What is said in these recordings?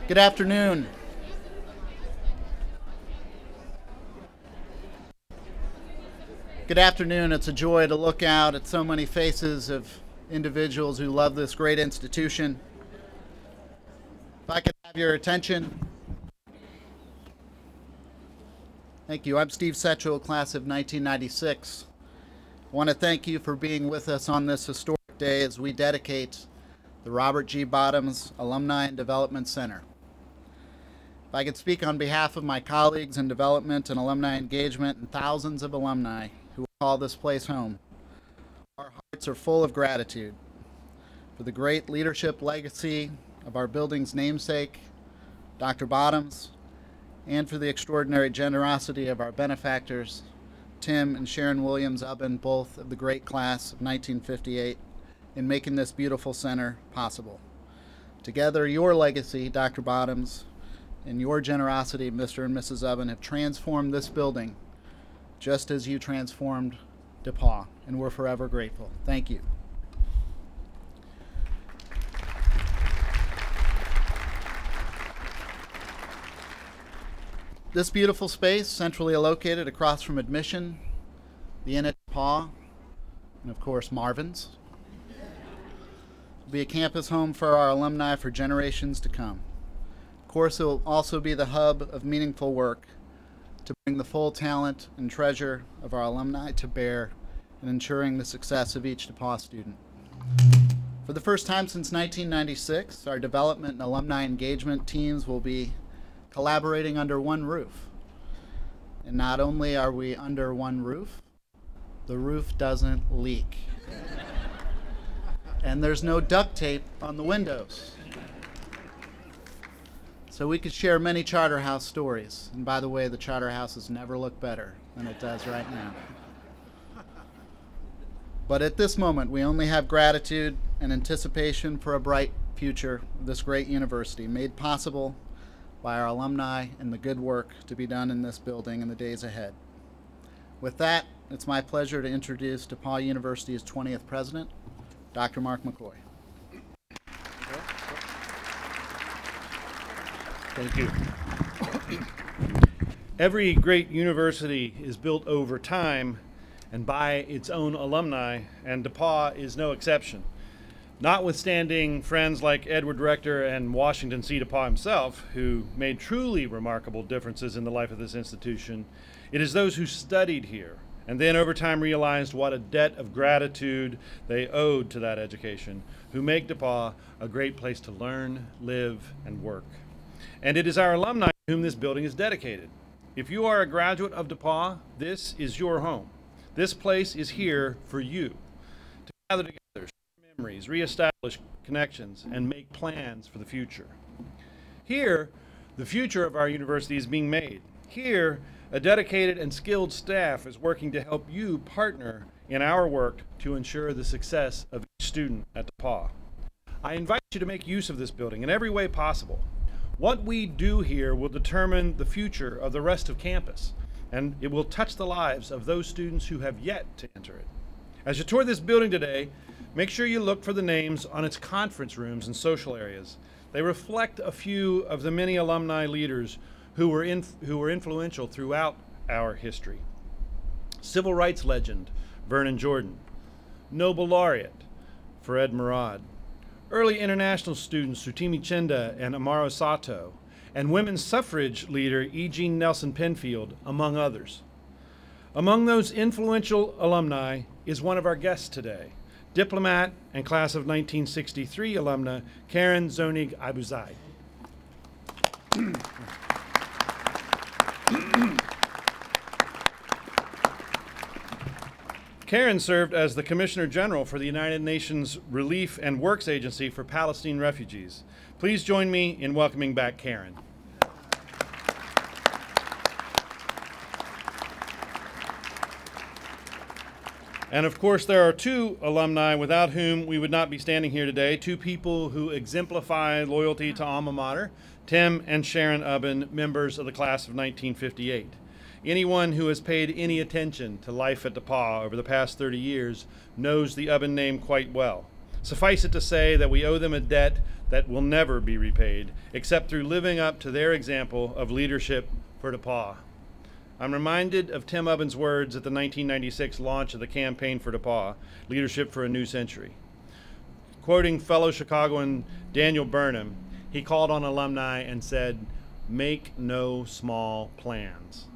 Good afternoon. Good afternoon. It's a joy to look out at so many faces of individuals who love this great institution. If I could have your attention. Thank you. I'm Steve Setchell, class of 1996. I want to thank you for being with us on this historic day as we dedicate the Robert G. Bottoms Alumni and Development Center. If I could speak on behalf of my colleagues in development and alumni engagement and thousands of alumni who call this place home, our hearts are full of gratitude for the great leadership legacy of our building's namesake, Dr. Bottoms, and for the extraordinary generosity of our benefactors, Tim and Sharon Williams Ubben, both of the great class of 1958, in making this beautiful center possible. Together, your legacy, Dr. Bottoms, and your generosity, Mr. and Mrs. Ubben, have transformed this building just as you transformed DePauw, and we're forever grateful. Thank you. This beautiful space, centrally located across from admission, the Inn at DePauw, and of course Marvin's, will be a campus home for our alumni for generations to come. Of course, it will also be the hub of meaningful work to bring the full talent and treasure of our alumni to bear in ensuring the success of each DePauw student. For the first time since 1996, our development and alumni engagement teams will be collaborating under one roof. And not only are we under one roof, the roof doesn't leak. And there's no duct tape on the windows. So we could share many charter house stories. And by the way, the charter houses never look better than it does right now. But at this moment, we only have gratitude and anticipation for a bright future of this great university, made possible by our alumni and the good work to be done in this building in the days ahead. With that, it's my pleasure to introduce DePauw University's 20th president, Dr. Mark McCoy. Thank you. Every great university is built over time and by its own alumni, and DePauw is no exception. Notwithstanding friends like Edward Rector and Washington C. DePauw himself, who made truly remarkable differences in the life of this institution, it is those who studied here and then over time realized what a debt of gratitude they owed to that education, who make DePauw a great place to learn, live, and work. And it is our alumni to whom this building is dedicated. If you are a graduate of DePauw, this is your home. This place is here for you to gather together, share memories, reestablish connections, and make plans for the future. Here, the future of our university is being made. Here, a dedicated and skilled staff is working to help you partner in our work to ensure the success of each student at DePauw. I invite you to make use of this building in every way possible. What we do here will determine the future of the rest of campus, and it will touch the lives of those students who have yet to enter it. As you tour this building today, make sure you look for the names on its conference rooms and social areas. They reflect a few of the many alumni leaders who were influential throughout our history. Civil rights legend, Vernon Jordan. Nobel laureate, Fred Murad. Early international students, Sutimi Chinda and Amaro Sato. And women's suffrage leader, E. Jean Nelson Penfield, among others. Among those influential alumni is one of our guests today, diplomat and class of 1963 alumna, Karen Zonig Abuzai. Karen served as the Commissioner General for the United Nations Relief and Works Agency for Palestine Refugees. Please join me in welcoming back Karen. And of course, there are two alumni without whom we would not be standing here today, two people who exemplify loyalty to alma mater, Tim and Sharon Ubben, members of the class of 1958. Anyone who has paid any attention to life at DePauw over the past 30 years knows the Ubben name quite well. Suffice it to say that we owe them a debt that will never be repaid, except through living up to their example of leadership for DePauw. I'm reminded of Tim Ubben's words at the 1996 launch of the campaign for DePauw, Leadership for a New Century. Quoting fellow Chicagoan Daniel Burnham, he called on alumni and said, "Make no small plans."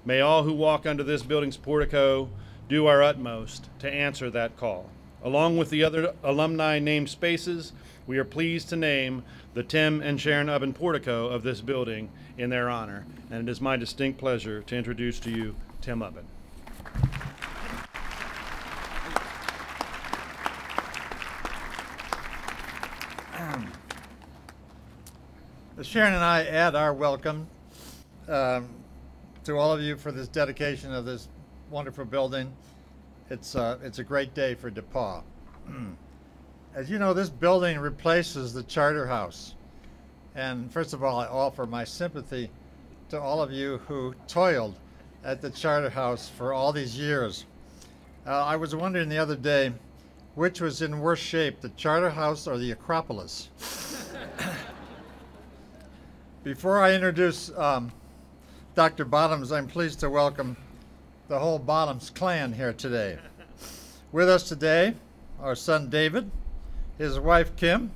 May all who walk under this building's portico do our utmost to answer that call. Along with the other alumni named spaces, we are pleased to name the Tim and Sharon Ubben portico of this building in their honor, and it is my distinct pleasure to introduce to you Tim Ubben. Sharon and I add our welcome to all of you for this dedication of this wonderful building. It's a great day for DePauw. As you know, this building replaces the Charter House. And first of all, I offer my sympathy to all of you who toiled at the Charter House for all these years. I was wondering the other day, which was in worse shape, the Charter House or the Acropolis? Before I introduce Dr. Bottoms, I'm pleased to welcome the whole Bottoms clan here today. With us today, our son David, his wife Kim,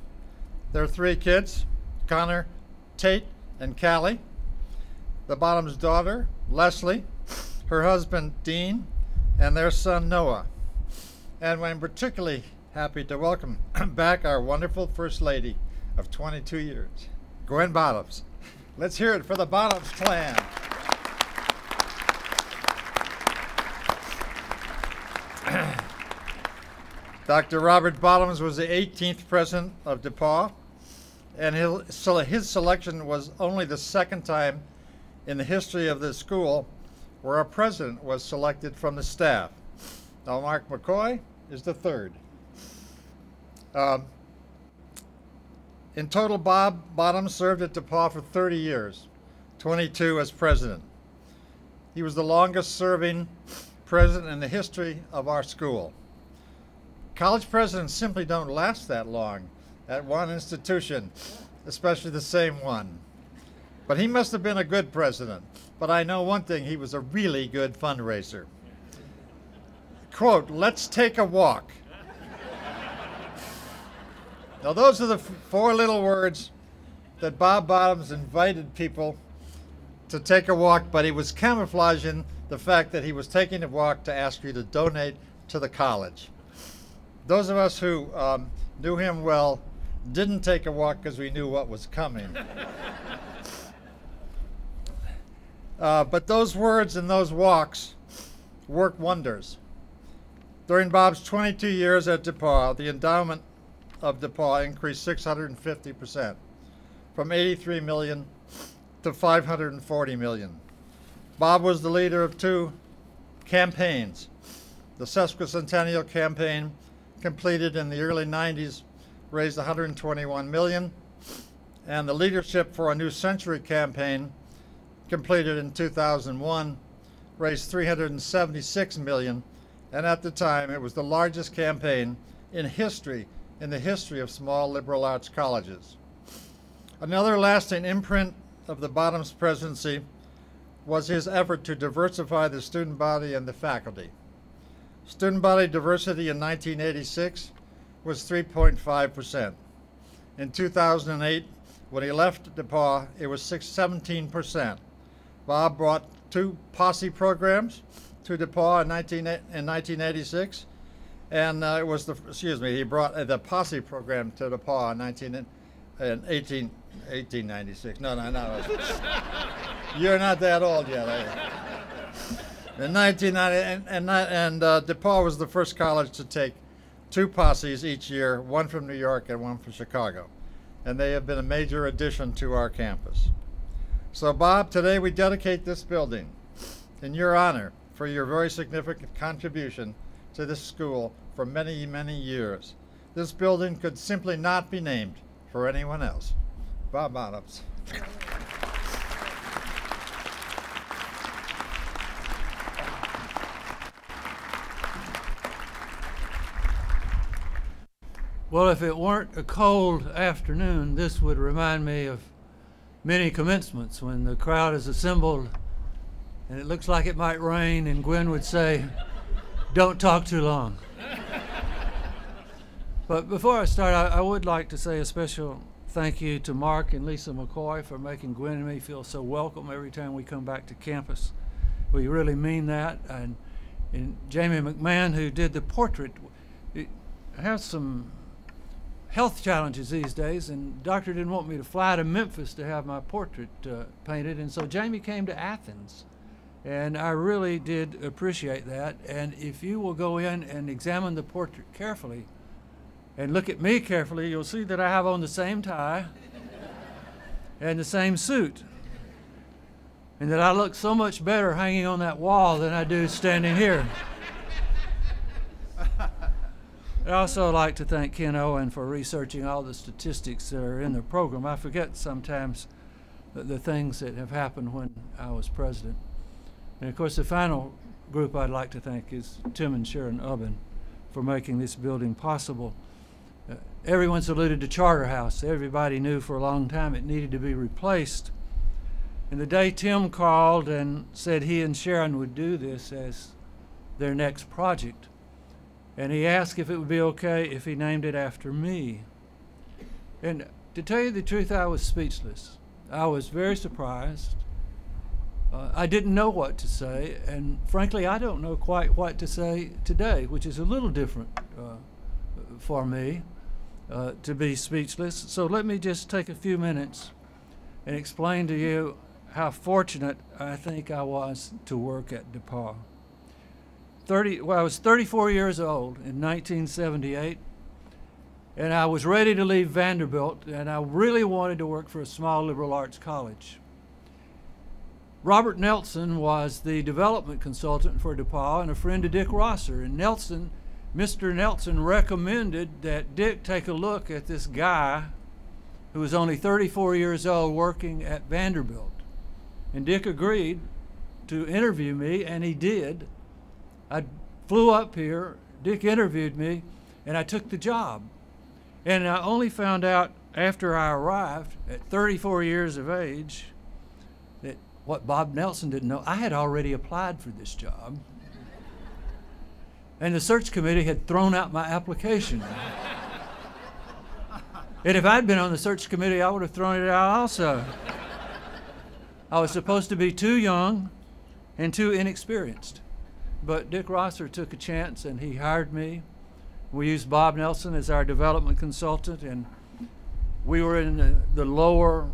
their 3 kids, Connor, Tate, and Callie, the Bottoms' daughter, Leslie, her husband Dean, and their son Noah. And I'm particularly happy to welcome back our wonderful First Lady of 22 years, Gwen Bottoms. Let's hear it for the Bottoms clan. Dr. Robert Bottoms was the 18th president of DePauw, and his selection was only the 2nd time in the history of this school where a president was selected from the staff. Now, Mark McCoy is the 3rd. In total, Bob Bottoms served at DePauw for 30 years, 22 as president. He was the longest serving president in the history of our school. College presidents simply don't last that long at one institution, especially the same one. But he must have been a good president. But I know one thing, he was a really good fundraiser. Quote, "Let's take a walk." Now those are the 4 little words that Bob Bottoms invited people to take a walk, but he was camouflaging the fact that he was taking a walk to ask you to donate to the college. Those of us who knew him well didn't take a walk because we knew what was coming. But those words and those walks work wonders. During Bob's 22 years at DePauw, the endowment of DePauw increased 650%, from 83 million to 540 million. Bob was the leader of 2 campaigns. The sesquicentennial campaign, completed in the early 90s, raised 121 million, and the Leadership for a New Century campaign, completed in 2001, raised 376 million, and at the time it was the largest campaign in the history of small liberal arts colleges. Another lasting imprint of the Bottoms presidency was his effort to diversify the student body and the faculty. Student body diversity in 1986 was 3.5%. In 2008, when he left DePauw, it was 17%. Bob brought 2 posse programs to DePauw in 1986, and he brought the posse program to DePauw in 1896. No. You're not that old yet, are you? In 1990, and DePauw was the first college to take 2 posses each year, one from New York and one from Chicago. And they have been a major addition to our campus. So Bob, today we dedicate this building in your honor for your very significant contribution to this school for many, many years. This building could simply not be named for anyone else. Bob Bottoms. Well, if it weren't a cold afternoon, this would remind me of many commencements when the crowd is assembled and it looks like it might rain, and Gwen would say, "Don't talk too long." But before I start, I would like to say a special thank you to Mark and Lisa McCoy for making Gwen and me feel so welcome every time we come back to campus. We really mean that. And Jamie McMahon, who did the portrait, has some health challenges these days, and the doctor didn't want me to fly to Memphis to have my portrait painted, and so Jamie came to Athens. And I really did appreciate that. And if you will go in and examine the portrait carefully and look at me carefully, you'll see that I have on the same tie and the same suit, and that I look so much better hanging on that wall than I do standing here. I'd also like to thank Ken Owen for researching all the statistics that are in the program. I forget sometimes the things that have happened when I was president. And of course, the final group I'd like to thank is Tim and Sharon Ubben for making this building possible. Everyone's alluded to Charterhouse. Everybody knew for a long time it needed to be replaced. And the day Tim called and said he and Sharon would do this as their next project, and he asked if it would be okay if he named it after me. And to tell you the truth, I was speechless. I was very surprised. I didn't know what to say, and frankly, I don't know quite what to say today, which is a little different for me, to be speechless. So let me just take a few minutes and explain to you how fortunate I think I was to work at DePauw. I was 34 years old in 1978, and I was ready to leave Vanderbilt, and I really wanted to work for a small liberal arts college. Robert Nelson was the development consultant for DePauw and a friend of Dick Rosser, and Mr. Nelson recommended that Dick take a look at this guy who was only 34 years old working at Vanderbilt. And Dick agreed to interview me, and he did. I flew up here, Dick interviewed me, and I took the job. And I only found out after I arrived at 34 years of age that what Bob Nelson didn't know, I had already applied for this job. And the search committee had thrown out my application. And if I'd been on the search committee, I would have thrown it out also. I was supposed to be too young and too inexperienced. But Dick Rosser took a chance and he hired me. We used Bob Nelson as our development consultant, and we were in the lower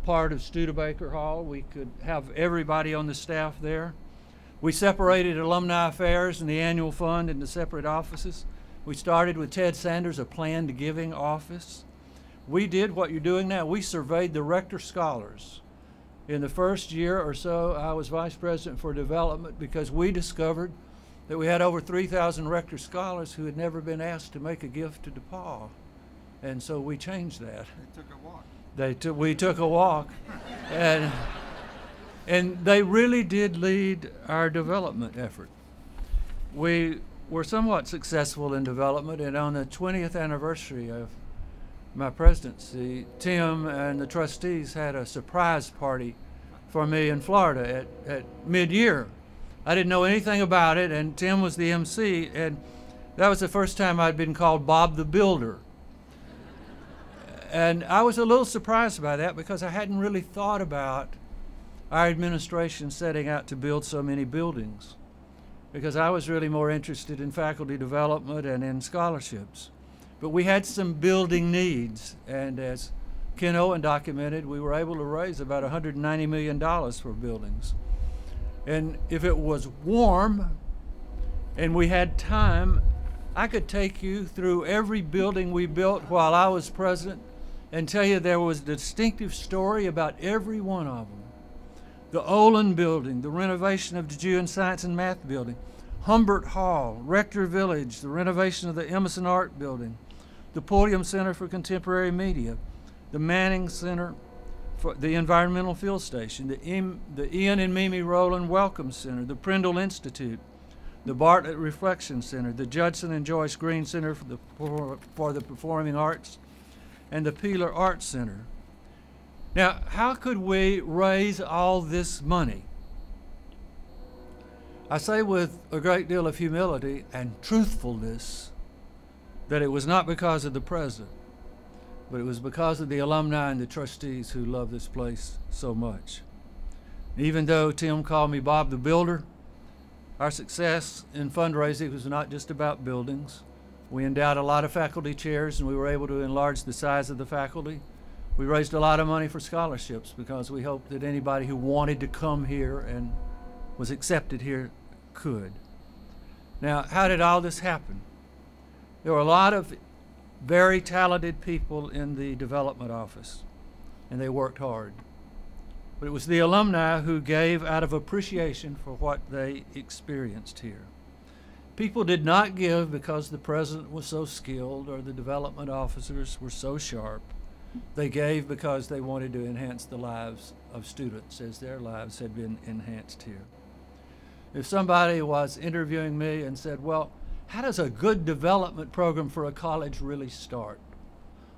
part of Studebaker Hall. We could have everybody on the staff there. We separated alumni affairs and the annual fund into separate offices. We started with Ted Sanders, a planned giving office. We did what you're doing now. We surveyed the rector scholars. In the first year or so, I was vice president for development because we discovered that we had over 3,000 rector scholars who had never been asked to make a gift to DePauw. And so we changed that. They took a walk. We took a walk, and they really did lead our development effort. We were somewhat successful in development, and on the 20th anniversary of my presidency, Tim and the trustees had a surprise party for me in Florida at mid-year. I didn't know anything about it, and Tim was the MC, and that was the first time I'd been called Bob the Builder. And I was a little surprised by that because I hadn't really thought about our administration setting out to build so many buildings, because I was really more interested in faculty development and in scholarships. But we had some building needs, and as Ken Owen documented, we were able to raise about $190 million for buildings. And if it was warm and we had time, I could take you through every building we built while I was president and tell you there was a distinctive story about every one of them. The Olin Building, the renovation of the Jew and Science and Math Building, Humbert Hall, Rector Village, the renovation of the Emerson Art Building, the Podium Center for Contemporary Media, the Manning Center for the Environmental Field Station, the Ian and Mimi Rowland Welcome Center, the Prindle Institute, the Bartlett Reflection Center, the Judson and Joyce Green Center for the Performing Arts, and the Peeler Arts Center. Now, how could we raise all this money? I say with a great deal of humility and truthfulness that it was not because of the president, but it was because of the alumni and the trustees who love this place so much. Even though Tim called me Bob the Builder, our success in fundraising was not just about buildings. We endowed a lot of faculty chairs, and we were able to enlarge the size of the faculty. We raised a lot of money for scholarships because we hoped that anybody who wanted to come here and was accepted here could. Now, how did all this happen? There were a lot of very talented people in the development office, and they worked hard. But it was the alumni who gave out of appreciation for what they experienced here. People did not give because the president was so skilled or the development officers were so sharp. They gave because they wanted to enhance the lives of students as their lives had been enhanced here. If somebody was interviewing me and said, well, how does a good development program for a college really start?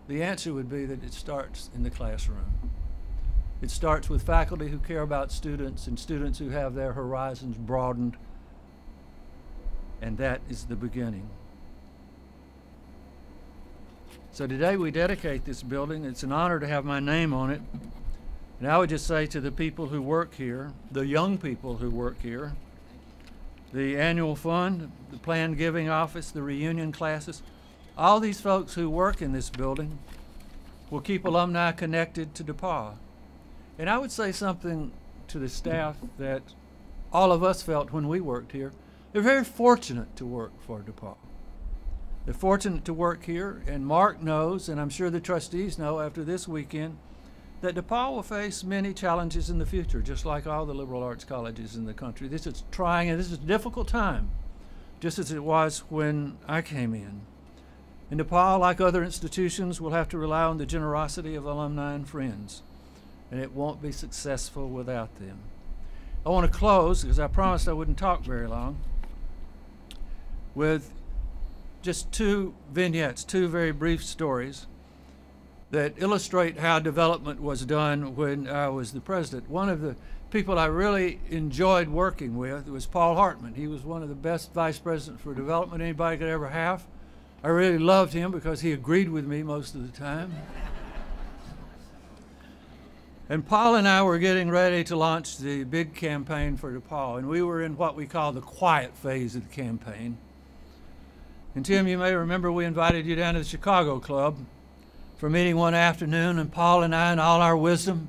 The answer would be that it starts in the classroom. It starts with faculty who care about students and students who have their horizons broadened, and that is the beginning. So today we dedicate this building. It's an honor to have my name on it. And I would just say to the people who work here, the young people who work here, the annual fund, the planned giving office, the reunion classes, all these folks who work in this building will keep alumni connected to DePauw. And I would say something to the staff that all of us felt when we worked here. They're very fortunate to work for DePauw. They're fortunate to work here, and Mark knows, and I'm sure the trustees know after this weekend, that DePauw will face many challenges in the future, just like all the liberal arts colleges in the country. This is trying, and this is a difficult time, just as it was when I came in. And DePauw, like other institutions, will have to rely on the generosity of alumni and friends, and it won't be successful without them. I want to close, because I promised I wouldn't talk very long, with just two vignettes, two very brief stories that illustrate how development was done when I was the president. One of the people I really enjoyed working with was Paul Hartman. He was one of the best vice presidents for development anybody could ever have. I really loved him because he agreed with me most of the time. And Paul and I were getting ready to launch the big campaign for DePauw, and we were in what we call the quiet phase of the campaign. And Tim, you may remember we invited you down to the Chicago Club for a meeting one afternoon, and Paul and I, in all our wisdom,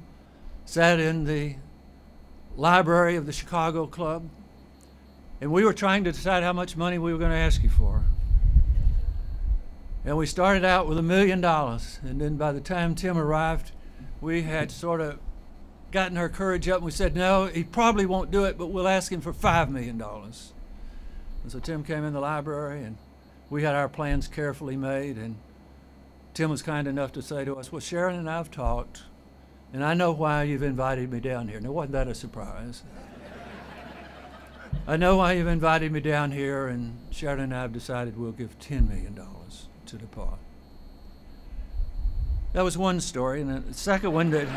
sat in the library of the Chicago Club, and we were trying to decide how much money we were going to ask you for. And we started out with $1 million, and then by the time Tim arrived, we had sort of gotten our courage up, and we said, no, he probably won't do it, but we'll ask him for $5 million. And so Tim came in the library, and we had our plans carefully made, and Tim was kind enough to say to us, well, Sharon and I have talked, and I know why you've invited me down here. Now, wasn't that a surprise? I know why you've invited me down here, and Sharon and I have decided we'll give $10 million to DePauw. That was one story, and the second one that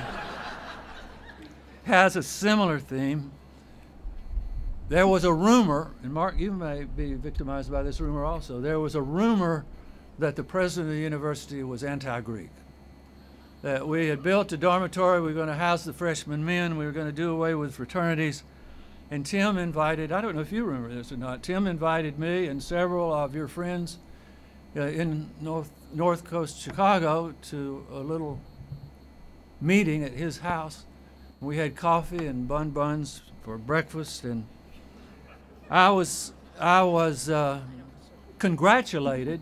has a similar theme. There was a rumor, and Mark, you may be victimized by this rumor also. There was a rumor that the president of the university was anti-Greek. That we had built a dormitory, we were going to house the freshman men, we were going to do away with fraternities. And Tim invited, I don't know if you remember this or not, Tim invited me and several of your friends in North Coast Chicago to a little meeting at his house. We had coffee and buns for breakfast, and I was congratulated.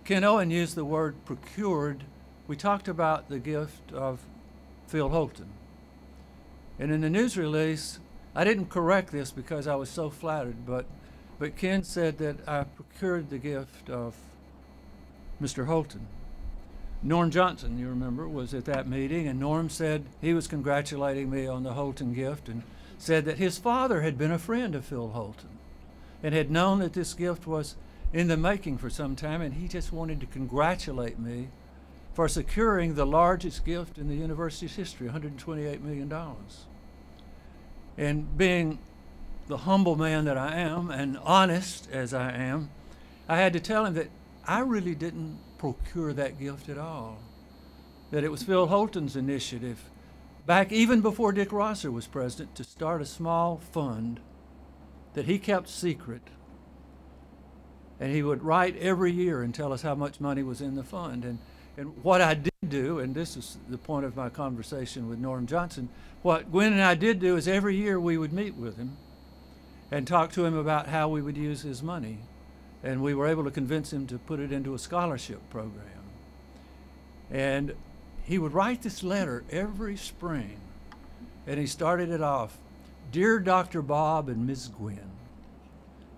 Ken Owen used the word procured. We talked about the gift of Phil Holton. And in the news release, I didn't correct this because I was so flattered, but Ken said that I procured the gift of Mr. Holton. Norm Johnson, you remember, was at that meeting, and Norm said he was congratulating me on the Holton gift and said that his father had been a friend of Phil Holton. and had known that this gift was in the making for some time, and he just wanted to congratulate me for securing the largest gift in the university's history, $128 million. And being the humble man that I am, and honest as I am, I had to tell him that I really didn't procure that gift at all, that it was Phil Holton's initiative, back even before Dick Rosser was president, to start a small fund that he kept secret. And he would write every year and tell us how much money was in the fund. And what I did do, and this is the point of my conversation with Norm Johnson, what Gwen and I did do is every year we would meet with him and talk to him about how we would use his money. And we were able to convince him to put it into a scholarship program. And he would write this letter every spring, and he started it off, "Dear Dr. Bob and Ms. Gwen."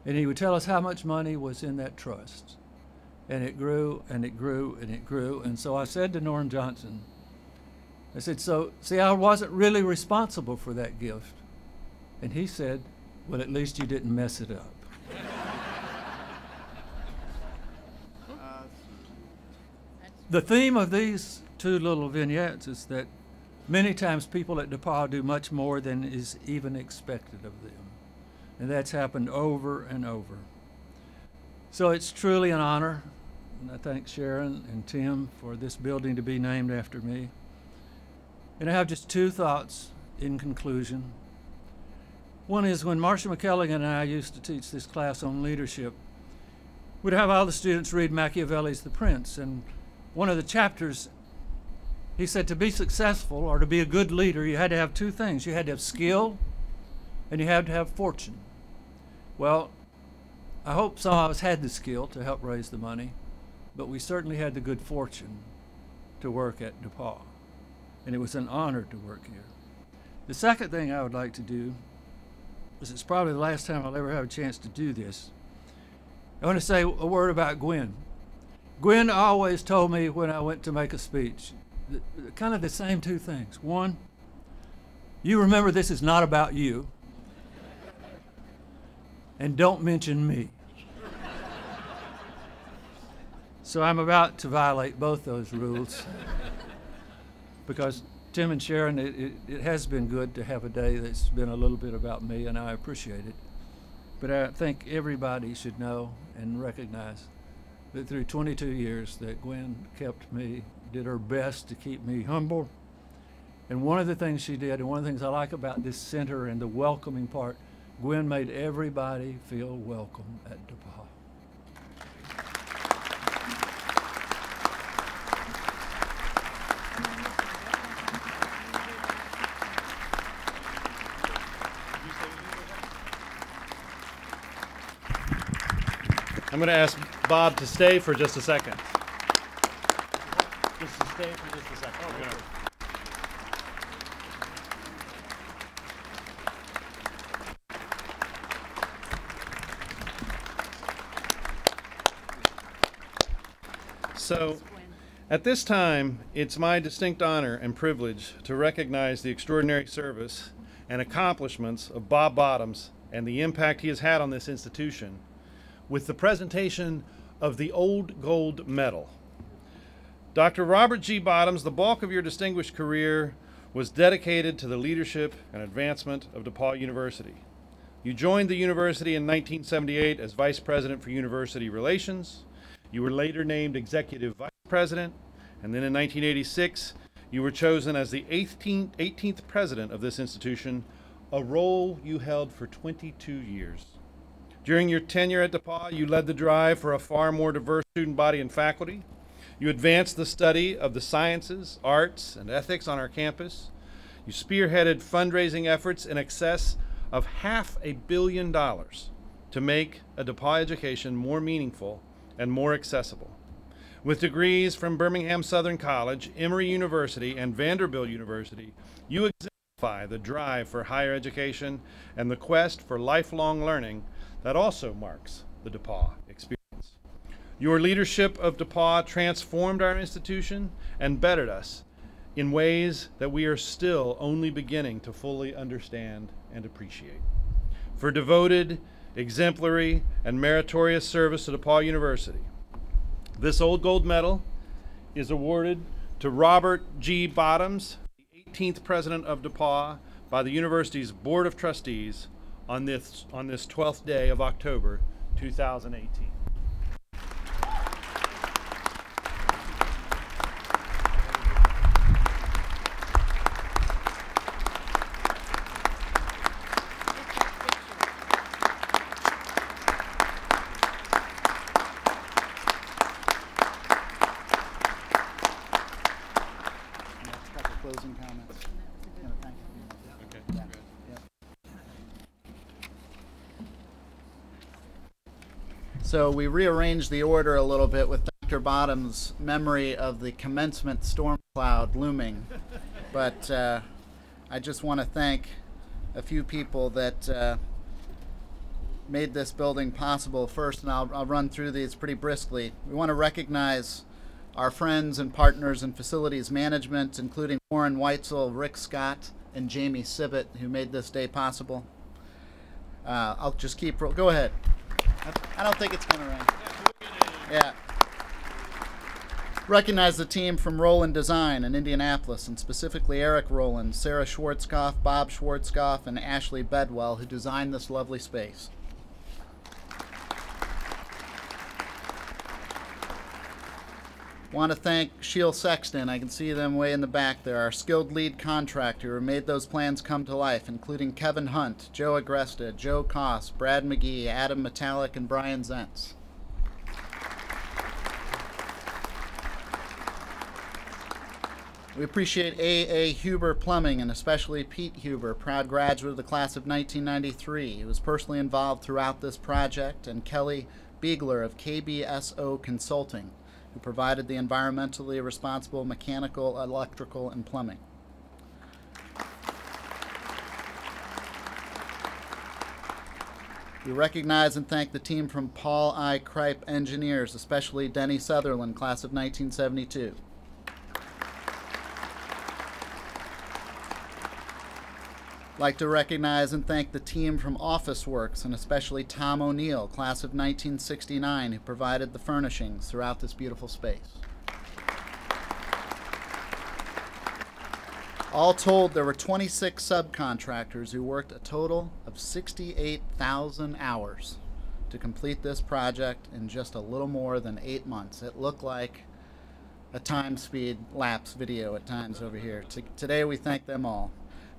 And he would tell us how much money was in that trust. And it grew, and it grew, and it grew. And so I said to Norm Johnson, I said, "So, see, I wasn't really responsible for that gift." And he said, "Well, at least you didn't mess it up." The theme of these two little vignettes is that many times people at DePauw do much more than is even expected of them. And that's happened over and over. So it's truly an honor, and I thank Sharon and Tim for this building to be named after me. And I have just two thoughts in conclusion. One is, when Marcia McKelligan and I used to teach this class on leadership, we'd have all the students read Machiavelli's The Prince, and one of the chapters, he said to be successful or to be a good leader, you had to have two things. You had to have skill and you had to have fortune. Well, I hope some of us had the skill to help raise the money, but we certainly had the good fortune to work at DePauw, and it was an honor to work here. The second thing I would like to do, because it's probably the last time I'll ever have a chance to do this, I want to say a word about Gwen. Gwen always told me when I went to make a speech, kind of the same two things. One, you remember this is not about you, and don't mention me. So I'm about to violate both those rules, because Tim and Sharon, it has been good to have a day that's been a little bit about me, and I appreciate it. But I think everybody should know and recognize that through 22 years that Gwen kept me, did her best to keep me humble. And one of the things she did, and one of the things I like about this center and the welcoming part, Gwen made everybody feel welcome at DePauw. I'm going to ask Bob to stay for just a second. Just to stay for just a second. We're gonna... So, at this time, it's my distinct honor and privilege to recognize the extraordinary service and accomplishments of Bob Bottoms and the impact he has had on this institution with the presentation of the Old Gold Medal. Dr. Robert G. Bottoms, the bulk of your distinguished career was dedicated to the leadership and advancement of DePauw University. You joined the university in 1978 as Vice President for University Relations. You were later named Executive Vice President, and then in 1986, you were chosen as the 18th President of this institution, a role you held for 22 years. During your tenure at DePauw, you led the drive for a far more diverse student body and faculty. You advanced the study of the sciences, arts, and ethics on our campus. You spearheaded fundraising efforts in excess of $500 million to make a DePauw education more meaningful and more accessible. With degrees from Birmingham Southern College, Emory University, and Vanderbilt University, you exemplify the drive for higher education and the quest for lifelong learning that also marks the DePauw experience. Your leadership of DePauw transformed our institution and bettered us in ways that we are still only beginning to fully understand and appreciate. For devoted, exemplary, and meritorious service to DePauw University. This Old Gold Medal is awarded to Robert G. Bottoms, the 18th president of DePauw, by the university's Board of Trustees on this 12th day of October 2018. Closing comments. Thank you. Okay. Yeah. Yep. So we rearranged the order a little bit with Dr. Bottoms' memory of the commencement storm cloud looming. But I just want to thank a few people that made this building possible. First, and I'll run through these pretty briskly. We want to recognize our friends and partners in facilities management, including Warren Weitzel, Rick Scott, and Jamie Sibbett, who made this day possible. I'll just keep, go ahead. I don't think it's gonna rain. Yeah. Recognize the team from Roland Design in Indianapolis, and specifically Eric Roland, Sarah Schwarzkopf, Bob Schwarzkopf, and Ashley Bedwell, who designed this lovely space. Want to thank Sheil Sexton. I can see them way in the back there, our skilled lead contractor who made those plans come to life, including Kevin Hunt, Joe Agresta, Joe Koss, Brad McGee, Adam Metallic, and Brian Zentz. We appreciate A.A. Huber Plumbing, and especially Pete Huber, proud graduate of the class of 1993, who was personally involved throughout this project, and Kelly Biegler of KBSO Consulting, who provided the environmentally responsible mechanical, electrical, and plumbing. We recognize and thank the team from Paul I. Kripe Engineers, especially Denny Sutherland, class of 1972. Like to recognize and thank the team from Office Works, and especially Tom O'Neill, class of 1969, who provided the furnishings throughout this beautiful space. All told, there were 26 subcontractors who worked a total of 68,000 hours to complete this project in just a little more than 8 months. It looked like a time speed lapse video at times over here. Today we thank them all.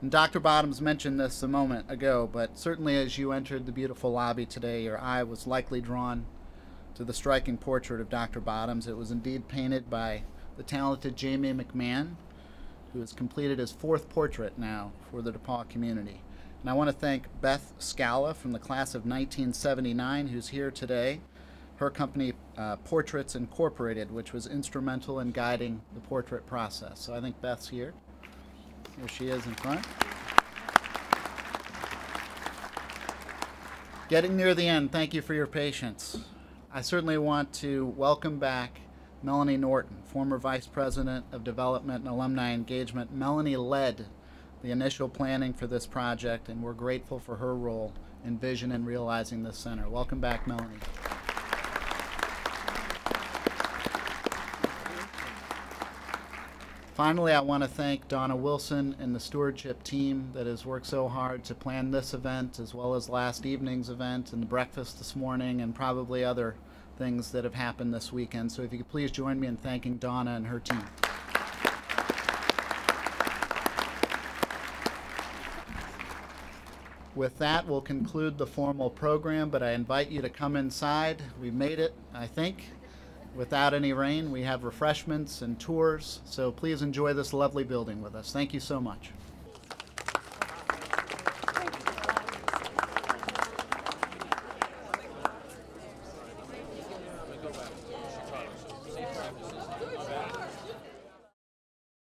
And Dr. Bottoms mentioned this a moment ago, but certainly as you entered the beautiful lobby today, your eye was likely drawn to the striking portrait of Dr. Bottoms. It was indeed painted by the talented Jamie McMahon, who has completed his 4th portrait now for the DePauw community. And I want to thank Beth Scala from the class of 1979, who's here today. Her company, Portraits Incorporated, which was instrumental in guiding the portrait process. So I think Beth's here. There she is in front. Getting near the end, thank you for your patience. I certainly want to welcome back Melanie Norton, former Vice President of Development and Alumni Engagement. Melanie led the initial planning for this project, and we're grateful for her role in vision and realizing this center. Welcome back, Melanie. Finally, I want to thank Donna Wilson and the stewardship team that has worked so hard to plan this event, as well as last evening's event and the breakfast this morning, and probably other things that have happened this weekend. So if you could please join me in thanking Donna and her team. With that, we'll conclude the formal program, but I invite you to come inside. We made it, I think, without any rain. We have refreshments and tours, so please enjoy this lovely building with us. Thank you so much.